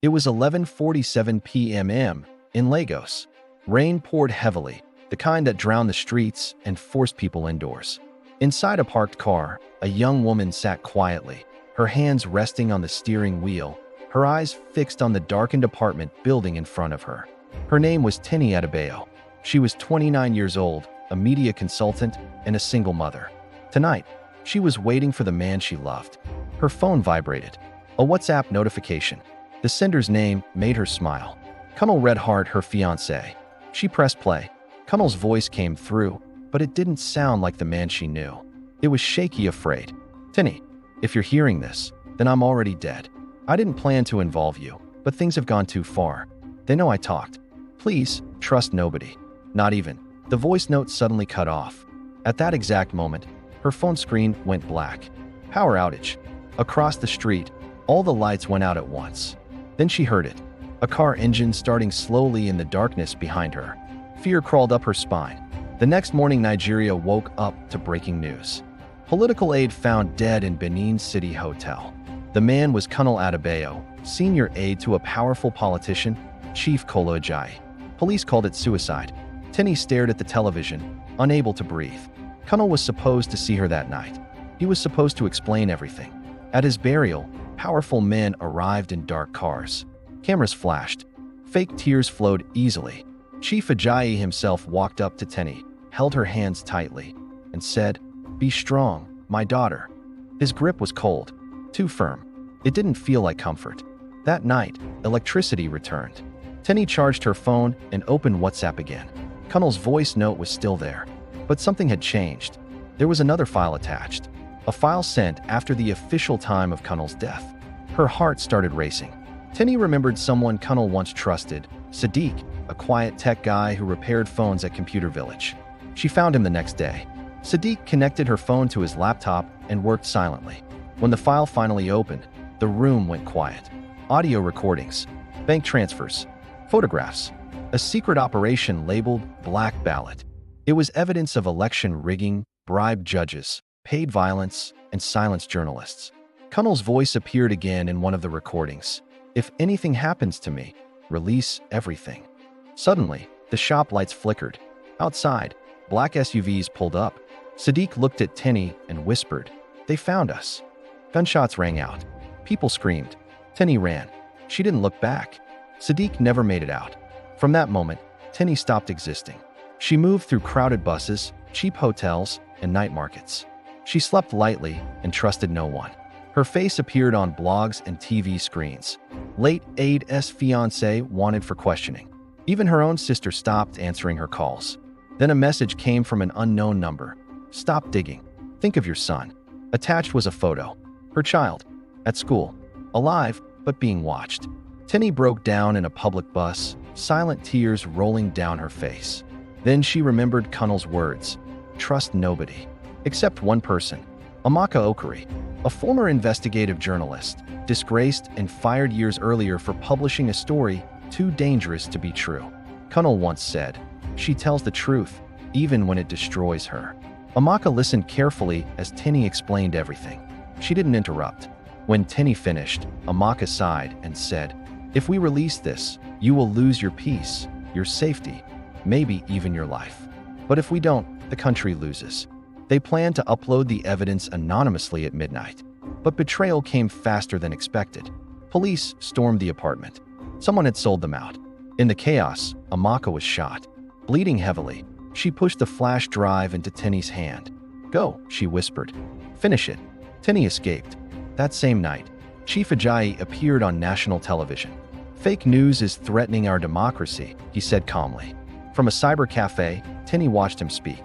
It was 11:47 p.m. in Lagos. Rain poured heavily, the kind that drowned the streets and forced people indoors. Inside a parked car, a young woman sat quietly, her hands resting on the steering wheel, her eyes fixed on the darkened apartment building in front of her. Her name was Tini Adebayo. She was 29 years old, a media consultant, and a single mother. Tonight, she was waiting for the man she loved. Her phone vibrated. A WhatsApp notification. The sender's name made her smile. Colonel Red Heart, her fiancé. She pressed play. Colonel's voice came through, but it didn't sound like the man she knew. It was shaky, afraid. Tini, if you're hearing this, then I'm already dead. I didn't plan to involve you, but things have gone too far. They know I talked. Please, trust nobody. Not even. The voice note suddenly cut off. At that exact moment, her phone screen went black. Power outage. Across the street, all the lights went out at once. Then she heard it. A car engine starting slowly in the darkness behind her. Fear crawled up her spine. The next morning, Nigeria woke up to breaking news. Political aide found dead in Benin City Hotel. The man was Colonel Adebayo, senior aide to a powerful politician, Chief Kolo Ajayi. Police called it suicide. Tini stared at the television, unable to breathe. Colonel was supposed to see her that night. He was supposed to explain everything. At his burial, powerful men arrived in dark cars. Cameras flashed. Fake tears flowed easily. Chief Ajayi himself walked up to Tini, held her hands tightly, and said, "Be strong, my daughter." His grip was cold, too firm. It didn't feel like comfort. That night, electricity returned. Tini charged her phone and opened WhatsApp again. Colonel's voice note was still there, but something had changed. There was another file attached, a file sent after the official time of Colonel's death. Her heart started racing. Tini remembered someone Colonel once trusted, Sadiq, a quiet tech guy who repaired phones at Computer Village. She found him the next day. Sadiq connected her phone to his laptop and worked silently. When the file finally opened, the room went quiet. Audio recordings, bank transfers, photographs, a secret operation labeled Black Ballot. It was evidence of election rigging, bribed judges, paid violence, and silenced journalists. Colonel's voice appeared again in one of the recordings. "If anything happens to me, release everything." Suddenly, the shop lights flickered. Outside, black SUVs pulled up. Sadiq looked at Tini and whispered, "They found us." Gunshots rang out. People screamed. Tini ran. She didn't look back. Sadiq never made it out. From that moment, Tini stopped existing. She moved through crowded buses, cheap hotels, and night markets. She slept lightly and trusted no one. Her face appeared on blogs and TV screens. Late aide's fiancé wanted for questioning. Even her own sister stopped answering her calls. Then a message came from an unknown number. "Stop digging. Think of your son." Attached was a photo. Her child. At school. Alive, but being watched. Tini broke down in a public bus, silent tears rolling down her face. Then she remembered Colonel's words. Trust nobody. Except one person. Amaka Okori, a former investigative journalist, disgraced and fired years earlier for publishing a story too dangerous to be true. Colonel once said, "She tells the truth, even when it destroys her." Amaka listened carefully as Tini explained everything. She didn't interrupt. When Tini finished, Amaka sighed and said, "If we release this, you will lose your peace, your safety, maybe even your life. But if we don't, the country loses." They planned to upload the evidence anonymously at midnight. But betrayal came faster than expected. Police stormed the apartment. Someone had sold them out. In the chaos, Amaka was shot. Bleeding heavily, she pushed the flash drive into Tini's hand. "Go," she whispered. "Finish it." Tini escaped. That same night, Chief Ajayi appeared on national television. "Fake news is threatening our democracy," he said calmly. From a cyber cafe, Tini watched him speak.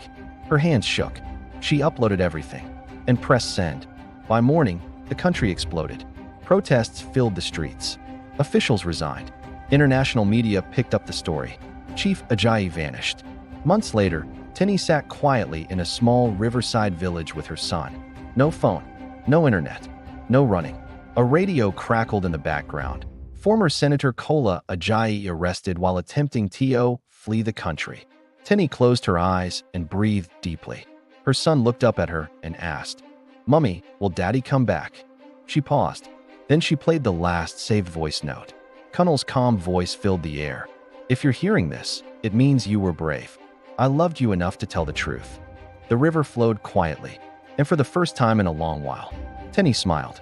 Her hands shook. She uploaded everything and pressed send. By morning, the country exploded. Protests filled the streets. Officials resigned. International media picked up the story. Chief Ajayi vanished. Months later, Tini sat quietly in a small riverside village with her son. No phone, no internet, no running. A radio crackled in the background. Former Senator Kola Ajayi arrested while attempting to flee the country. Tini closed her eyes and breathed deeply. Her son looked up at her and asked, "Mummy, will Daddy come back?" She paused. Then she played the last saved voice note. Cunnell's calm voice filled the air. If you're hearing this, it means you were brave. I loved you enough to tell the truth. The river flowed quietly, and for the first time in a long while, Tenny smiled.